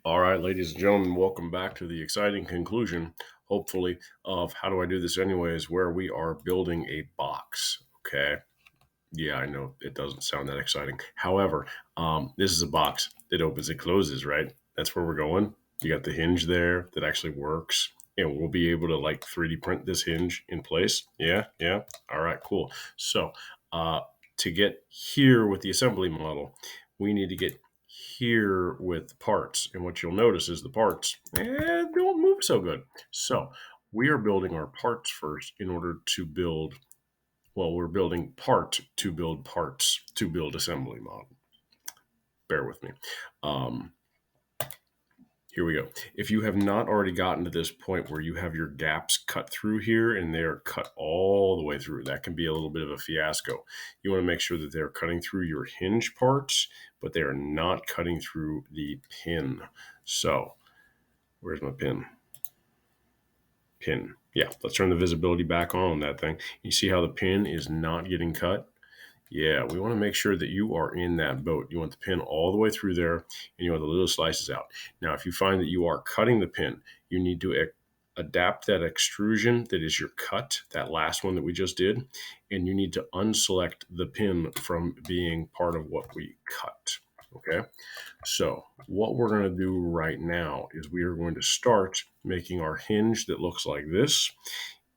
All right, ladies and gentlemen, welcome back to the exciting conclusion, hopefully, of How Do I Do This Anyways, where we are building a box. Okay. Yeah, I know it doesn't sound that exciting. However, this is a box that opens and closes, right? That's where we're going. You got the hinge there that actually works, and we'll be able to like 3D print this hinge in place. Yeah, yeah. All right, cool. So, uh, to get here with the assembly model, we need to get here with the parts. And what you'll notice is the parts don't move so good. So, we are building our parts first in order to build we're building part to build parts to build assembly model. Bear with me. Um, Here we go. If you have not already gotten to this point where you have your gaps cut through here and they are cut all the way through, that can be a little bit of a fiasco. You want to make sure that they're cutting through your hinge parts, but they are not cutting through the pin. So where's my pin? Pin. Yeah, let's turn the visibility back on that thing. You see how the pin is not getting cut? Yeah, we want to make sure that you are in that boat. You want the pin all the way through there, and you want the little slices out. Now, if you find that you are cutting the pin, you need to adapt that extrusion that is your cut, that last one that we just did, and you need to unselect the pin from being part of what we cut. Okay, so what we're going to do right now is we are going to start making our hinge that looks like this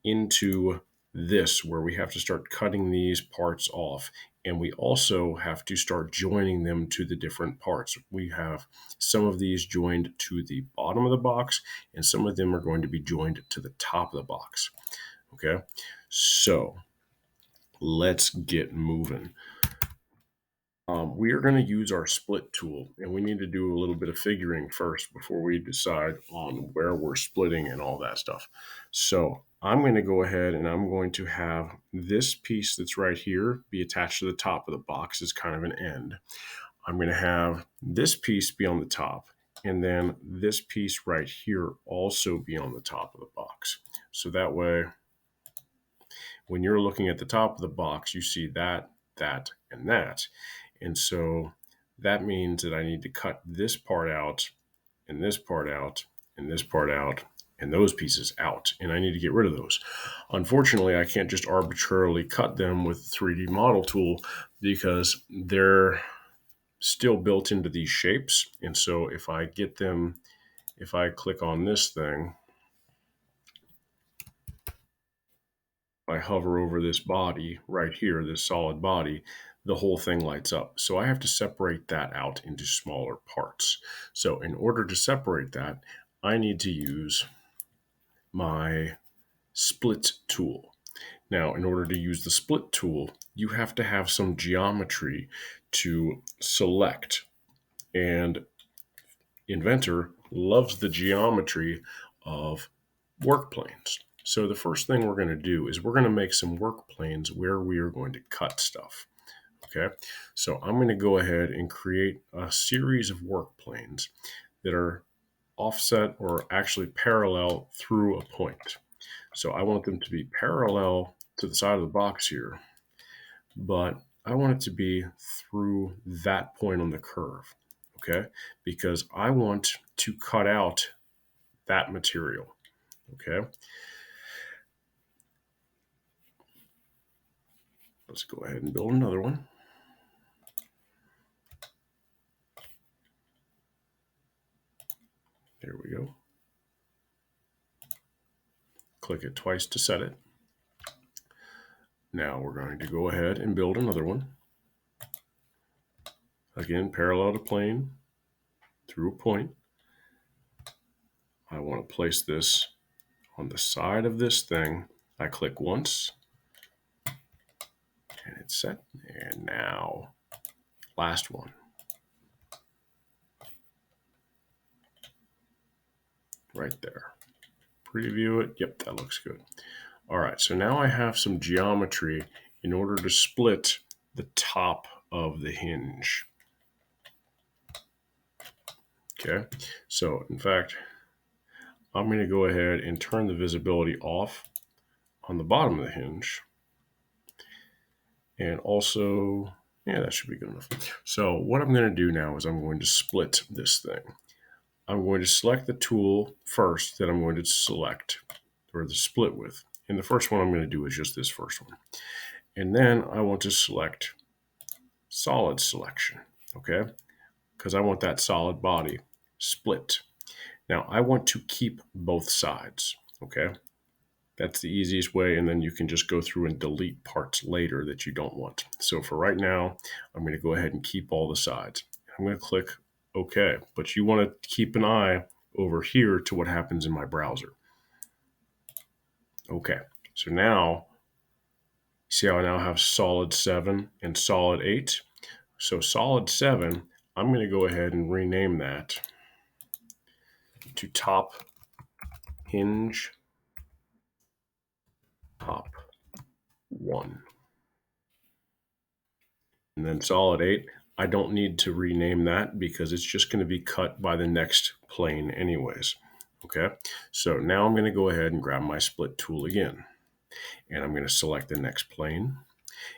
into this, where we have to start cutting these parts off. And we also have to start joining them to the different parts. We have some of these joined to the bottom of the box, and some of them are going to be joined to the top of the box. Okay, so let's get moving. We are going to use our split tool, and we need to do a little bit of figuring first before we decide on where we're splitting and all that stuff. So I'm going to go ahead and I'm going to have this piece that's right here be attached to the top of the box as kind of an end. I'm going to have this piece be on the top, and then this piece right here also be on the top of the box. So that way, when you're looking at the top of the box, you see that, that, and that. And so that means that I need to cut this part out, and this part out, and this part out, and those pieces out. And I need to get rid of those. Unfortunately, I can't just arbitrarily cut them with the 3D model tool because they're still built into these shapes. And so if I get them, if I click on this thing, I hover over this body right here, this solid body, the whole thing lights up. So I have to separate that out into smaller parts. So in order to separate that, I need to use my split tool. Now, in order to use the split tool, you have to have some geometry to select. And Inventor loves the geometry of work planes. So the first thing we're going to do is we're going to make some work planes where we are going to cut stuff. Okay, so I'm going to go ahead and create a series of work planes that are offset or actually parallel through a point. So I want them to be parallel to the side of the box here, but I want it to be through that point on the curve. Okay, because I want to cut out that material. Okay, let's go ahead and build another one. There we go. Click it twice to set it. Now we're going to go ahead and build another one. Again, parallel to plane through a point. I want to place this on the side of this thing. I click once and it's set. And now, last one. Right there. Preview it. Yep, that looks good. All right, so now I have some geometry in order to split the top of the hinge. Okay, so in fact, I'm going to go ahead and turn the visibility off on the bottom of the hinge. And also, yeah, that should be good enough. So what I'm going to do now is I'm going to split this thing. I'm going to select the tool first that I'm going to select or the split with. And the first one I'm going to do is just this first one. And then I want to select solid selection, okay? Because I want that solid body split. Now I want to keep both sides, okay? That's the easiest way, and then you can just go through and delete parts later that you don't want. So for right now, I'm going to go ahead and keep all the sides. I'm going to click OK, but you want to keep an eye over here to what happens in my browser. Okay, so now, see how I now have solid 7 and solid 8? So solid 7, I'm going to go ahead and rename that to top hinge top 1. And then solid 8, I don't need to rename that because it's just going to be cut by the next plane anyways. Okay, so now I'm going to go ahead and grab my split tool again. And I'm going to select the next plane.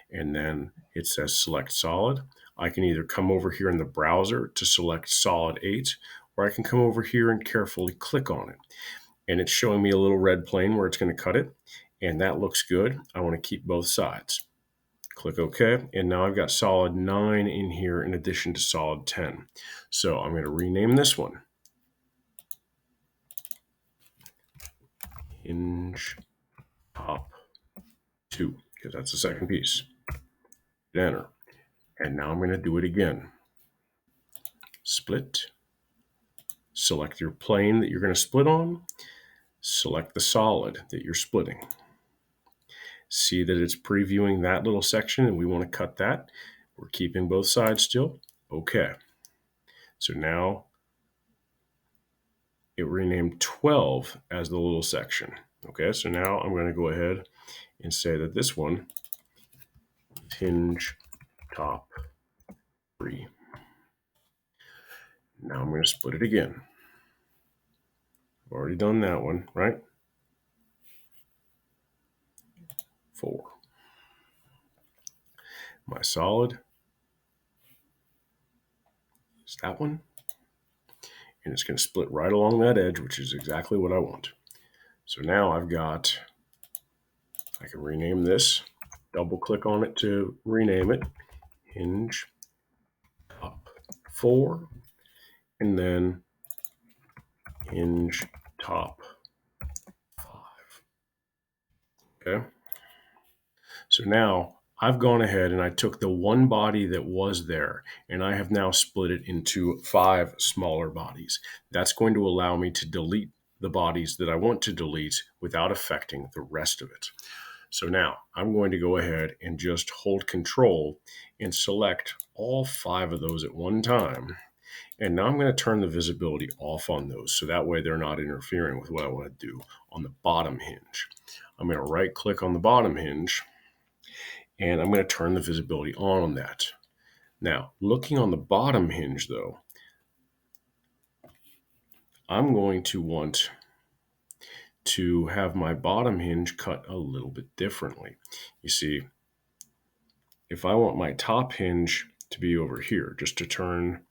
And then it says select solid. I can either come over here in the browser to select solid 8, or I can come over here and carefully click on it. And it's showing me a little red plane where it's going to cut it. And that looks good. I want to keep both sides. Click OK, and now I've got solid 9 in here in addition to solid 10. So I'm going to rename this one hinge top 2, because that's the second piece. Hit enter. And now I'm going to do it again. Split. Select your plane that you're going to split on. Select the solid that you're splitting. See that it's previewing that little section, and we want to cut that. We're keeping both sides still. Okay. So now it renamed 12 as the little section. Okay, so now I'm going to go ahead and say that this one is hinge top 3. Now I'm going to split it again. I've already done that one, right? 4. My solid is that one. And it's going to split right along that edge, which is exactly what I want. So now I can rename this, double click on it to rename it, hinge top 4, and then hinge top 5. Okay. So now I've gone ahead and I took the one body that was there and I have now split it into 5 smaller bodies. That's going to allow me to delete the bodies that I want to delete without affecting the rest of it. So now I'm going to go ahead and just hold Control and select all 5 of those at one time. And now I'm going to turn the visibility off on those so that way they're not interfering with what I want to do on the bottom hinge. I'm going to right click on the bottom hinge and I'm going to turn the visibility on that. Now, looking on the bottom hinge though, I'm going to want to have my bottom hinge cut a little bit differently. You see, if I want my top hinge to be over here, just to turn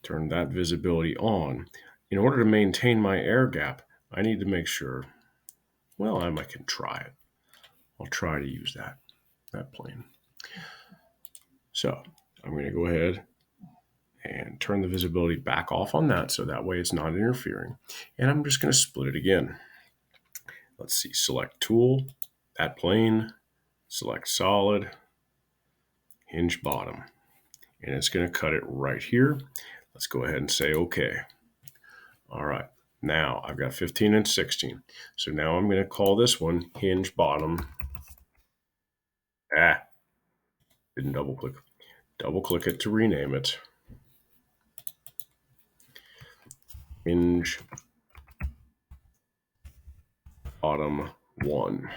that visibility on, in order to maintain my air gap, I need to make sure, well, I can try it. I'll try to use that plane. So I'm going to go ahead and turn the visibility back off on that so that way it's not interfering. And I'm just going to split it again. Let's see, select tool, that plane, select solid, hinge bottom, and it's going to cut it right here. Let's go ahead and say OK. All right, now I've got 15 and 16. So now I'm going to call this one hinge bottom. Didn't double click. Double click it to rename it. Hinge bottom 1.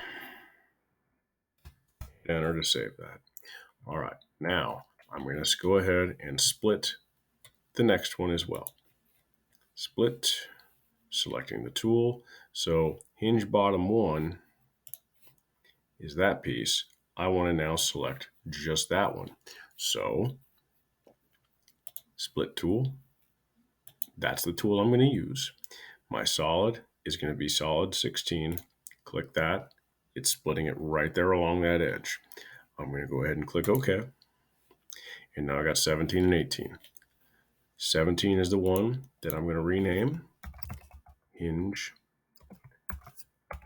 Enter to save that. All right, now I'm going to go ahead and split the next one as well. Split, selecting the tool. So hinge bottom 1 is that piece. I want to now select just that one. So split tool, That's the tool I'm going to use. My solid is going to be solid 16. Click that. It's splitting it right there along that edge. I'm going to go ahead and click OK. And now I got 17 and 18. 17 is the one that I'm going to rename Hinge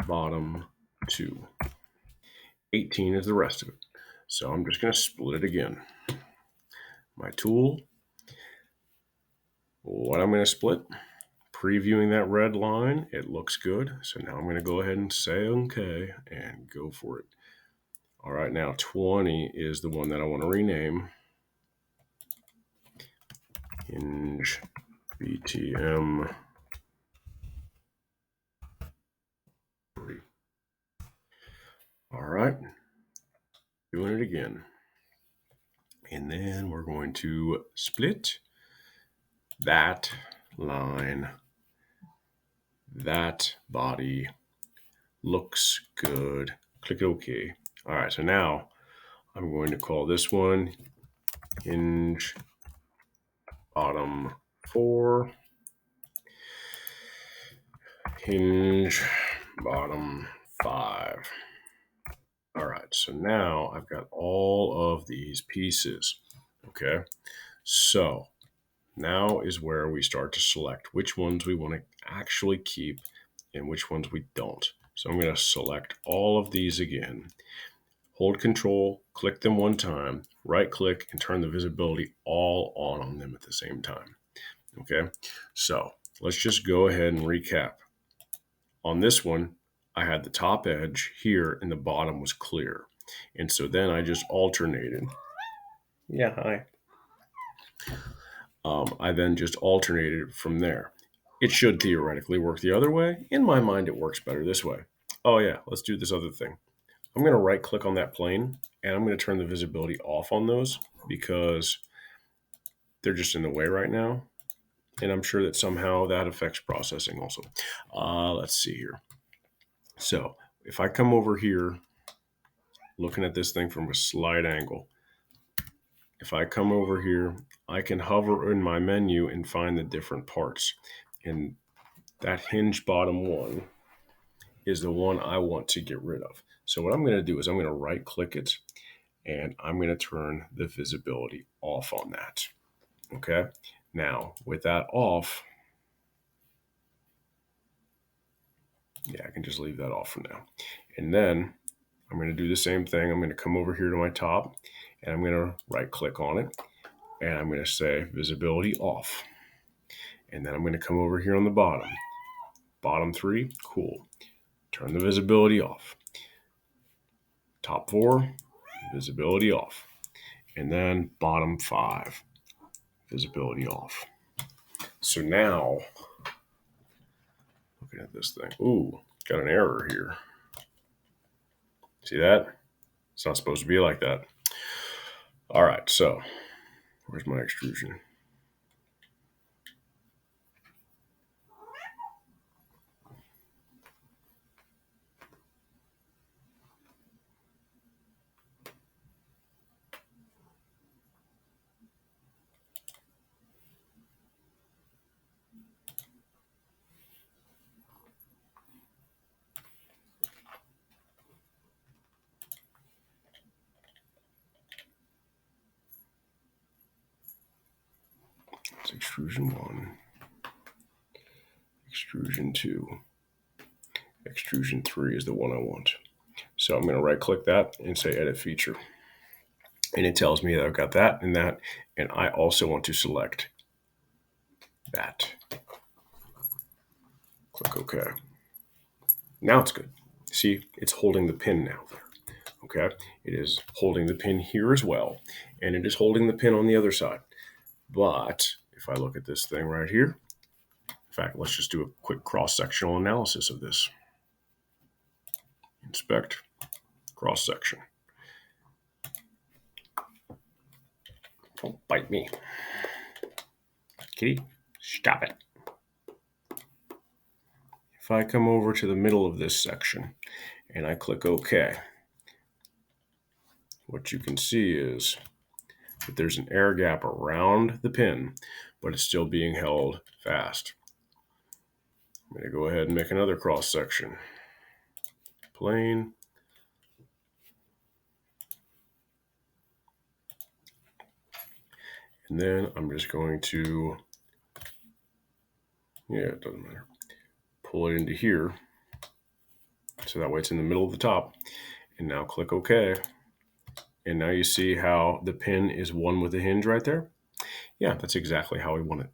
Bottom 2. 18 is the rest of it. So I'm just going to split it again. My tool, what I'm going to split, previewing that red line, it looks good. So now I'm going to go ahead and say OK and go for it. All right, now 20 is the one that I want to rename Hinge BTM 3. All right, doing it again. And then we're going to split that line. That body looks good. Click OK. All right, so now I'm going to call this one Hinge Bottom 4. Hinge Bottom 5. All right, so now I've got all of these pieces. Okay, so now is where we start to select which ones we want to actually keep and which ones we don't. So I'm going to select all of these again. Hold Control, click them one time, right click, and turn the visibility all on them at the same time. Okay, so let's just go ahead and recap. On this one, I had the top edge here and the bottom was clear. And so then I just alternated. Yeah, hi. I then just alternated from there. It should theoretically work the other way. In my mind, it works better this way. Oh yeah, let's do this other thing. I'm going to right click on that plane and I'm going to turn the visibility off on those because they're just in the way right now. And I'm sure that somehow that affects processing also. Let's see here. So if I come over here, looking at this thing from a slight angle, if I come over here, I can hover in my menu and find the different parts. And that hinge bottom one is the one I want to get rid of. So what I'm going to do is I'm going to right click it and I'm going to turn the visibility off on that. Okay. Now with that off, yeah, I can just leave that off for now. And then I'm going to do the same thing. I'm going to come over here to my top and I'm going to right click on it and I'm going to say visibility off. And then I'm going to come over here on the bottom 3, cool. Turn the visibility off. Top 4, visibility off. And then bottom 5, visibility off. So now, looking at this thing, ooh, got an error here. See that? It's not supposed to be like that. All right, so where's my extrusion? It's extrusion 1, extrusion 2, extrusion 3 is the one I want. So I'm going to right click that and say edit feature. And it tells me that I've got that. And I also want to select that. Click OK. Now it's good. See, it's holding the pin now there. Okay, it is holding the pin here as well, and it is holding the pin on the other side. But if I look at this thing right here, in fact, let's just do a quick cross-sectional analysis of this. Inspect, cross-section. Don't bite me. Kitty, stop it. If I come over to the middle of this section and I click OK, what you can see is that there's an air gap around the pin, but it's still being held fast. I'm going to go ahead and make another cross section. Plane. And then I'm just going to, it doesn't matter, pull it into here. So that way it's in the middle of the top. And now click OK. And now you see how the pin is one with the hinge right there? Yeah, that's exactly how we want it.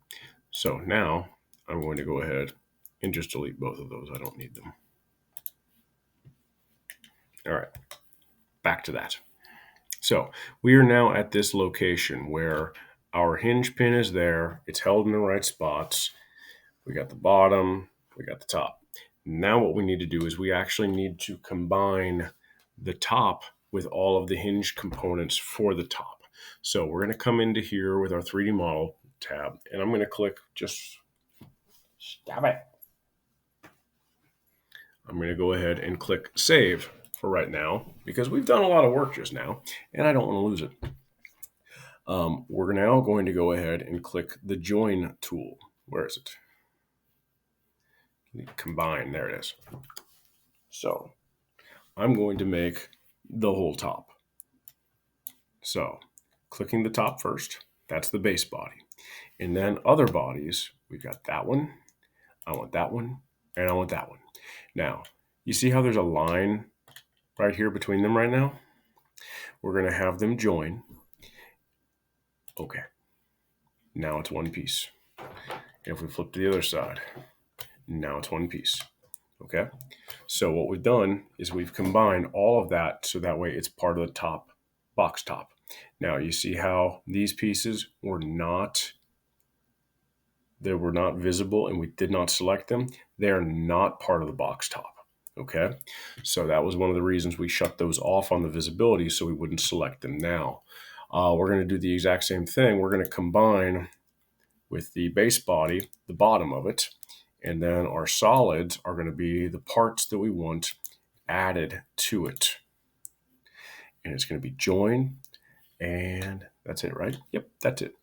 So now I'm going to go ahead and just delete both of those. I don't need them. All right, back to that. So we are now at this location where our hinge pin is there. It's held in the right spots. We got the bottom, we got the top. Now what we need to do is we actually need to combine the top with all of the hinge components for the top. So we're going to come into here with our 3D model tab, and I'm going to click just, stop it. I'm going to go ahead and click save for right now because we've done a lot of work just now and I don't want to lose it. We're now going to go ahead and click the join tool. Where is it? Combine, there it is. So I'm going to make the whole top. So clicking the top first, that's the base body. And then other bodies, we've got that one, I want that one, and I want that one. Now, you see how there's a line right here between them right now? We're going to have them join. Okay. Now it's one piece. If we flip to the other side, now it's one piece. Okay. So what we've done is we've combined all of that so that way it's part of the top, box top. Now you see how these pieces were not visible and we did not select them. They're not part of the box top. Okay. So that was one of the reasons we shut those off on the visibility so we wouldn't select them now. We're going to do the exact same thing. We're going to combine with the base body, the bottom of it, and then our solids are going to be the parts that we want added to it. And it's going to be join, and that's it, right? Yep, that's it.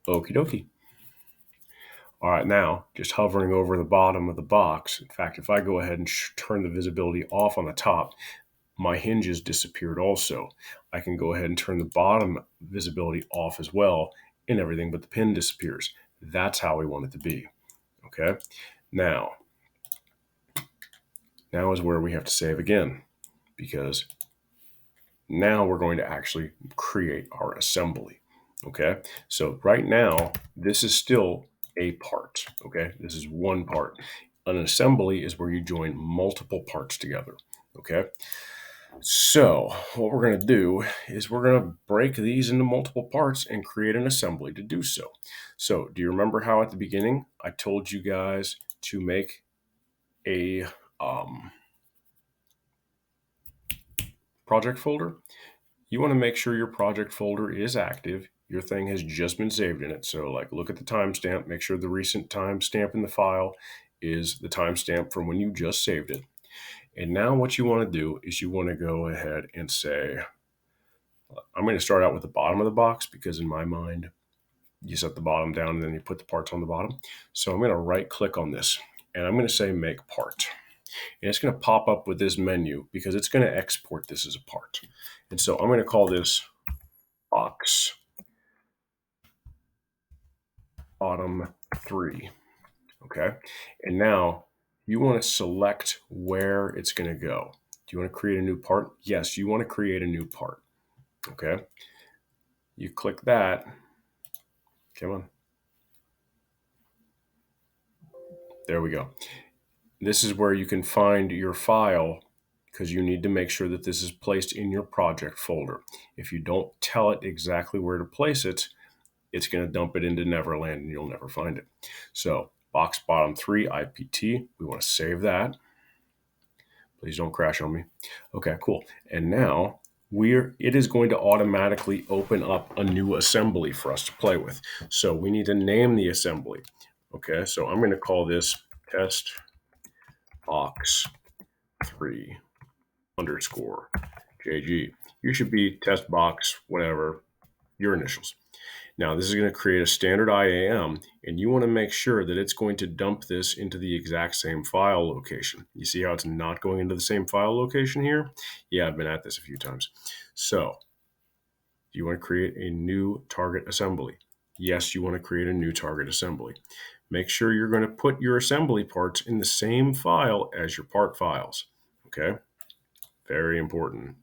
Okie dokie. All right, now just hovering over the bottom of the box. In fact, if I go ahead and turn the visibility off on the top, my hinges disappeared also. I can go ahead and turn the bottom visibility off as well, and everything but the pin disappears. That's how we want it to be. Okay. Now is where we have to save again, because now we're going to actually create our assembly. Okay. So right now, this is still a part. Okay. This is one part. An assembly is where you join multiple parts together. Okay. So what we're going to do is we're going to break these into multiple parts and create an assembly to do so. So do you remember how at the beginning I told you guys to make a project folder? You want to make sure your project folder is active. Your thing has just been saved in it. So like look at the timestamp, make sure the recent timestamp in the file is the timestamp from when you just saved it. And now what you want to do is you want to go ahead and say, I'm going to start out with the bottom of the box because in my mind, you set the bottom down and then you put the parts on the bottom. So I'm going to right click on this and I'm going to say make part. And it's going to pop up with this menu because it's going to export this as a part. And so I'm going to call this box bottom 3. Okay. And now you want to select where it's going to go. Do you want to create a new part? Yes, you want to create a new part. Okay. You click that. Come on. There we go. This is where you can find your file because you need to make sure that this is placed in your project folder. If you don't tell it exactly where to place it, it's going to dump it into Neverland and you'll never find it. So box bottom 3 IPT, we want to save that. Please don't crash on me. Okay, cool. And now it is going to automatically open up a new assembly for us to play with. So we need to name the assembly. Okay, so I'm going to call this test box 3 _ JG. You should be test box, whatever. your initials. Now, this is going to create a standard IAM, and you want to make sure that it's going to dump this into the exact same file location. You see how it's not going into the same file location here? Yeah, I've been at this a few times. So you want to create a new target assembly. Yes, you want to create a new target assembly. Make sure you're going to put your assembly parts in the same file as your part files. Okay, very important.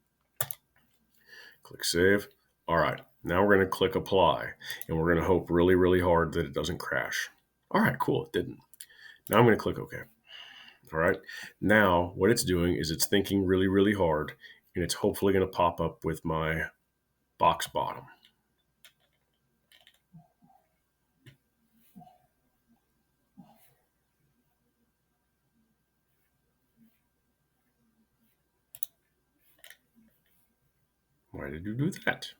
Click Save. All right, now we're going to click Apply, and we're going to hope really, really hard that it doesn't crash. All right, cool, it didn't. Now I'm going to click OK. All right, now what it's doing is it's thinking really, really hard, and it's hopefully going to pop up with my box bottom. Why did you do that?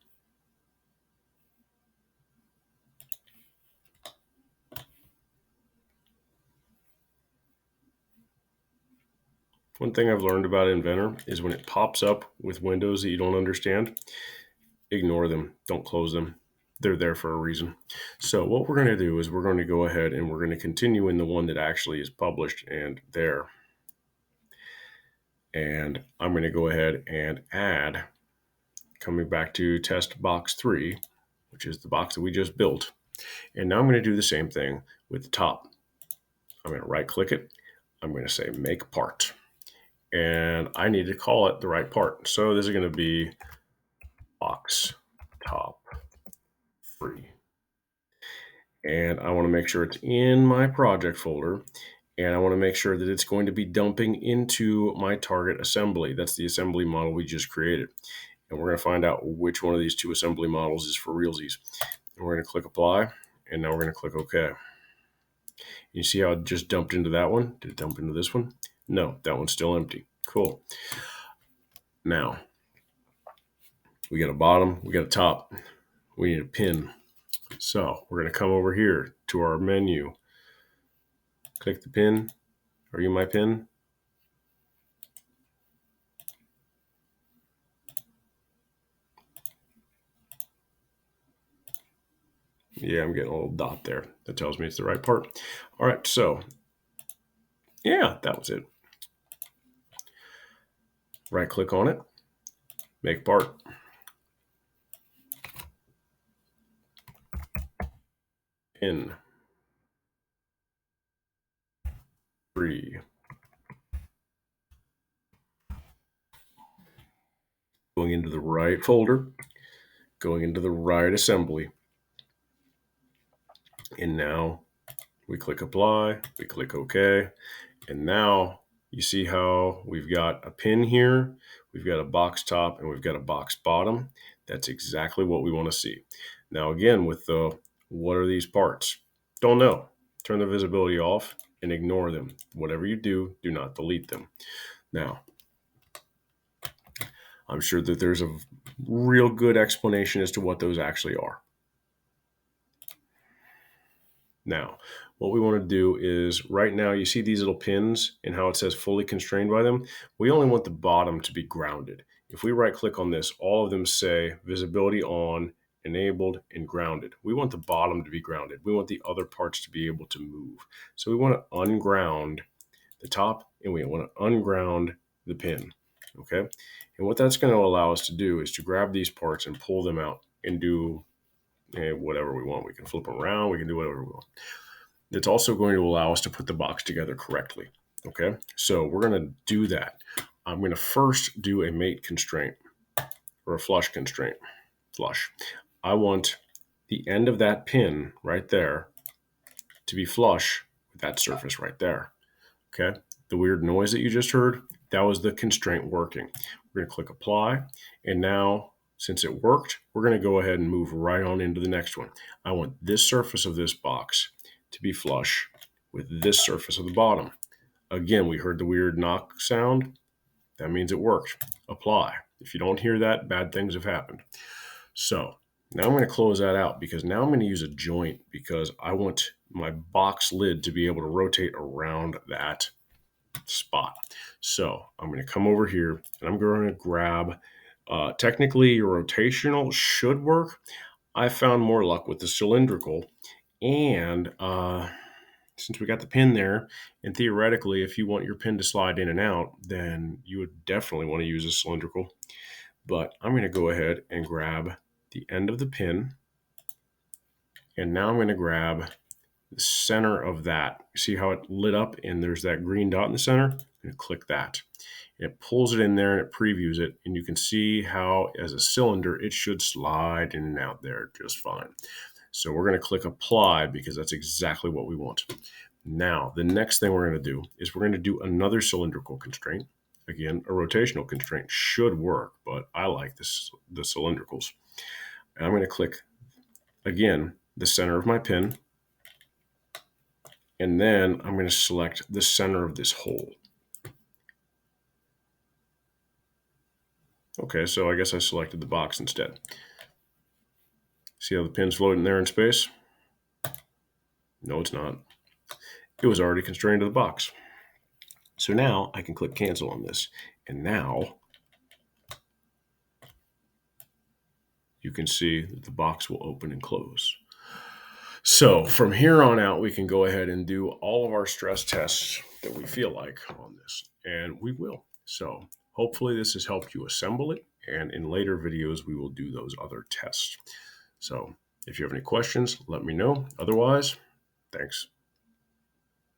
One thing I've learned about Inventor is when it pops up with windows that you don't understand, ignore them. Don't close them. They're there for a reason. So what we're going to do is we're going to go ahead and we're going to continue in the one that actually is published and there. And I'm going to go ahead and add, coming back to test box 3, which is the box that we just built. And now I'm going to do the same thing with the top. I'm going to right click it. I'm going to say make part. And I need to call it the right part. So this is going to be box top 3. And I want to make sure it's in my project folder. And I want to make sure that it's going to be dumping into my target assembly. That's the assembly model we just created. And we're going to find out which one of these two assembly models is for realsies. And we're going to click Apply. And now we're going to click OK. You see how it just dumped into that one? Did it dump into this one? No, that one's still empty. Cool. Now, we got a bottom, we got a top, we need a pin. So we're going to come over here to our menu, click the pin. Are you my pin? Yeah, I'm getting a little dot there. That tells me it's the right part. All right, so yeah, that was it. Right click on it, make part. Pin 3. Going into the right folder, going into the right assembly. And now we click Apply, we click OK. And now you see how we've got a pin here, we've got a box top, and we've got a box bottom. That's exactly what we want to see. Now again, with the what are these parts? Don't know. Turn the visibility off and ignore them. Whatever you do, do not delete them. Now, I'm sure that there's a real good explanation as to what those actually are. Now, what we want to do is right now, you see these little pins and how it says fully constrained by them. We only want the bottom to be grounded. If we right click on this, all of them say visibility on, enabled, and grounded. We want the bottom to be grounded. We want the other parts to be able to move. So we want to unground the top and we want to unground the pin. Okay. And what that's going to allow us to do is to grab these parts and pull them out and do whatever we want. We can flip them around. We can do whatever we want. It's also going to allow us to put the box together correctly. Okay, so we're going to do that. I'm going to first do a mate constraint or a flush constraint. Flush. I want the end of that pin right there to be flush with that surface right there. Okay, the weird noise that you just heard, that was the constraint working. We're going to click Apply, and now since it worked, we're going to go ahead and move right on into the next one. I want this surface of this box to be flush with this surface of the bottom. Again, we heard the weird knock sound. That means it worked. Apply. If you don't hear that, bad things have happened. So now I'm going to close that out because now I'm going to use a joint because I want my box lid to be able to rotate around that spot. So I'm going to come over here and I'm going to grab, technically your rotational should work. I found more luck with the cylindrical. And since we got the pin there, and theoretically, if you want your pin to slide in and out, then you would definitely want to use a cylindrical. But I'm going to go ahead and grab the end of the pin. And now I'm going to grab the center of that. See how it lit up and there's that green dot in the center? I'm going to click that. It pulls it in there and it previews it. And you can see how, as a cylinder, it should slide in and out there just fine. So we're going to click apply because that's exactly what we want. Now, the next thing we're going to do is we're going to do another cylindrical constraint. Again, a rotational constraint should work, but I like the cylindricals. And I'm going to click, again, the center of my pin. And then I'm going to select the center of this hole. Okay, so I guess I selected the box instead. See how the pin's floating there in space? No, it's not. It was already constrained to the box. So now I can click cancel on this. And now you can see that the box will open and close. So from here on out, we can go ahead and do all of our stress tests that we feel like on this, and we will. So hopefully this has helped you assemble it, and in later videos, we will do those other tests. So if you have any questions, let me know. Otherwise, thanks.